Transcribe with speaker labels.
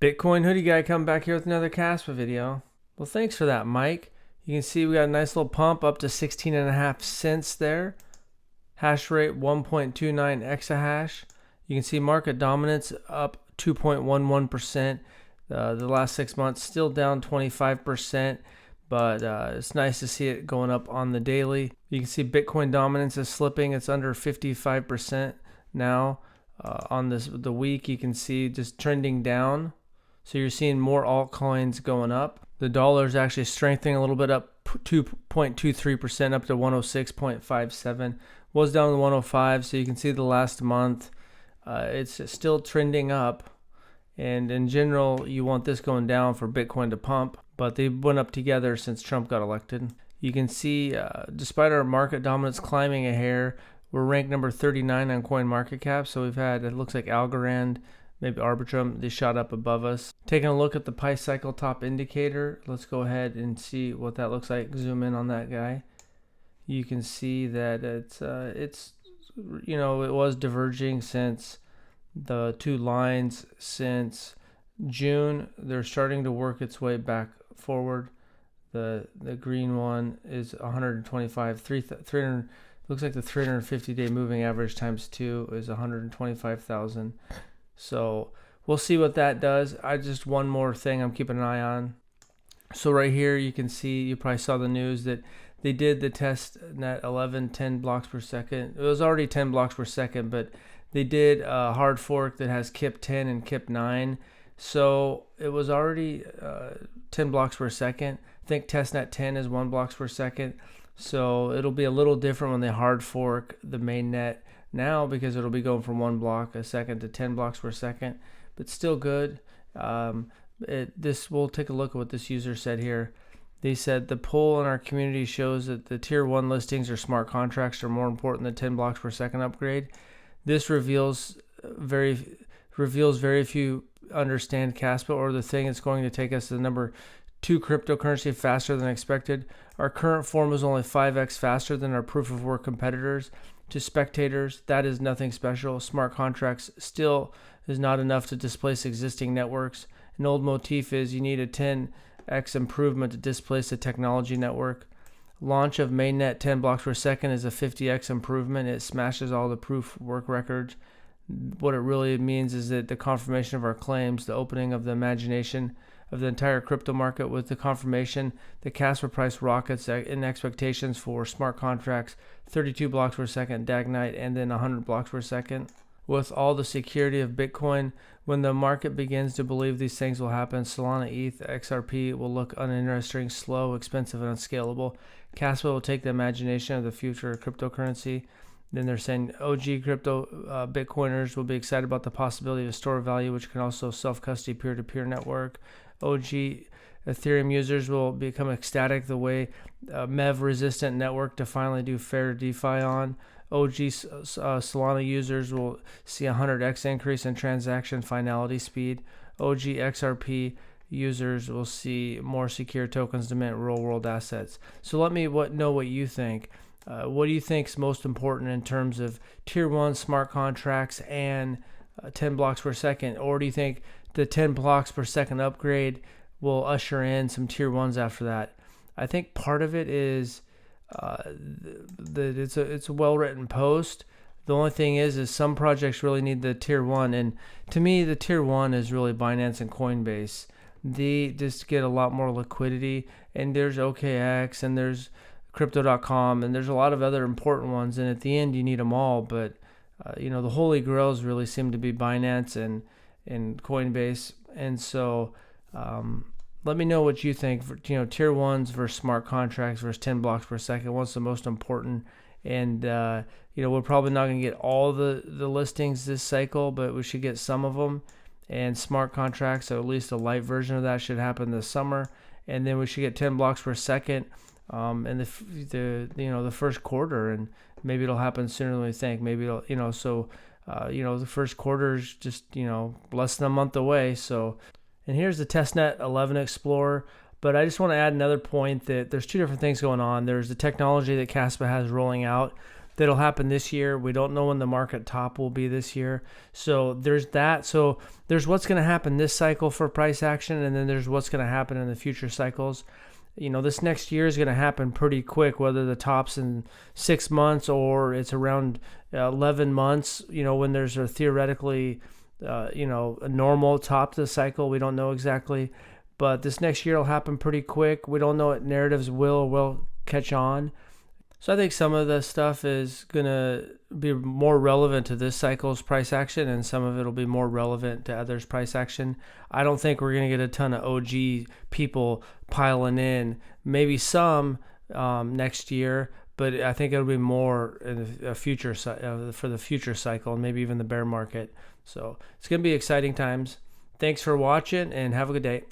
Speaker 1: Bitcoin hoodie guy coming back here with another Kaspa video. Well, thanks for that, Mike. You can see we got a nice little pump up to 16.5 cents there. Hash rate 1.29 exahash. You can see market dominance up 2.11%. The last 6 months still down 25%, but it's nice to see it going up on the daily. You can see Bitcoin dominance is slipping. It's under 55% now. On the week, you can see just trending down. So you're seeing more altcoins going up. The dollar is actually strengthening a little bit, up 2.23%, up to 106.57. Was down to 105, so you can see the last month it's still trending up. And in general, you want this going down for Bitcoin to pump, but they went up together since Trump got elected. You can see, despite our market dominance climbing a hair, we're ranked number 39 on CoinMarketCap. So we've had, it looks like Algorand, maybe Arbitrum, they shot up above us. Taking a look at the Pi Cycle Top Indicator, let's go ahead and see what that looks like. Zoom in on that guy. You can see that it's it was diverging since the two lines since June. They're starting to work its way back forward. The green one is 125, 300. Looks like the 350-day moving average times 2 is 125,000. So we'll see what that does. Just one more thing I'm keeping an eye on. So right here you can see, you probably saw the news that they did the Testnet 11 10 blocks per second. It was already 10 blocks per second, but they did a hard fork that has KIP 10 and KIP 9. So it was already 10 blocks per second. I think Testnet 10 is 1 blocks per second. So it'll be a little different when they hard fork the mainnet now, because it'll be going from 1 block a second to 10 blocks per second, but still good. We'll take a look at what this user said here. They said the poll in our community shows that the tier 1 listings or smart contracts are more important than 10 blocks per second upgrade. This reveals very few understand Kaspa, or the thing it's going to take us to the number 2 cryptocurrency faster than expected. Our current form is only 5x faster than our proof of work competitors. To spectators, that is nothing special. Smart contracts still is not enough to displace existing networks. An old motif is you need a 10x improvement to displace a technology network. Launch of mainnet 10 blocks per second is a 50x improvement. It smashes all the proof of work records. What it really means is that the confirmation of our claims, the opening of the imagination of the entire crypto market. With the confirmation, the Kaspa price rockets in expectations for smart contracts, 32 blocks per second, DAG-Night, and then 100 blocks per second. With all the security of Bitcoin, when the market begins to believe these things will happen, Solana, ETH, XRP will look uninteresting, slow, expensive, and unscalable. Kaspa will take the imagination of the future of cryptocurrency. Then they're saying OG crypto Bitcoiners will be excited about the possibility of a store of value, which can also self-custody peer-to-peer network. OG Ethereum users will become ecstatic the way MEV-resistant network to finally do fair DeFi on. OG Solana users will see a 100x increase in transaction finality speed. OG XRP users will see more secure tokens to mint real-world assets. So let me know what you think. What do you think is most important in terms of tier 1 smart contracts and 10 blocks per second? Or do you think the 10 blocks per second upgrade will usher in some tier 1s after that? I think part of it is that it's a well-written post. The only thing is some projects really need the tier 1. And to me, the tier 1 is really Binance and Coinbase. They just get a lot more liquidity. And there's OKX and there's Crypto.com, and there's a lot of other important ones, and at the end you need them all, but the holy grails really seem to be Binance and Coinbase. And so let me know what you think for tier 1s versus smart contracts versus 10 blocks per second. What's the most important? And we're probably not going to get all the listings this cycle, but we should get some of them. And smart contracts, so at least a light version of that should happen this summer, and then we should get 10 blocks per second in the first quarter, and maybe it'll happen sooner than we think. Maybe it'll the first quarter is just less than a month away. So, and here's the Testnet 11 Explorer. But I just want to add another point that there's two different things going on. There's the technology that Kaspa has rolling out that'll happen this year. We don't know when the market top will be this year. So there's that. So there's what's going to happen this cycle for price action, and then there's what's going to happen in the future cycles. This next year is going to happen pretty quick, whether the top's in 6 months or it's around 11 months, when there's a theoretically, a normal top to the cycle. We don't know exactly, but this next year will happen pretty quick. We don't know what narratives will catch on. So I think some of the stuff is going to be more relevant to this cycle's price action, and some of it will be more relevant to others' price action. I don't think we're going to get a ton of OG people piling in. Maybe some next year, but I think it'll be more in the future for the future cycle, and maybe even the bear market. So it's going to be exciting times. Thanks for watching, and have a good day.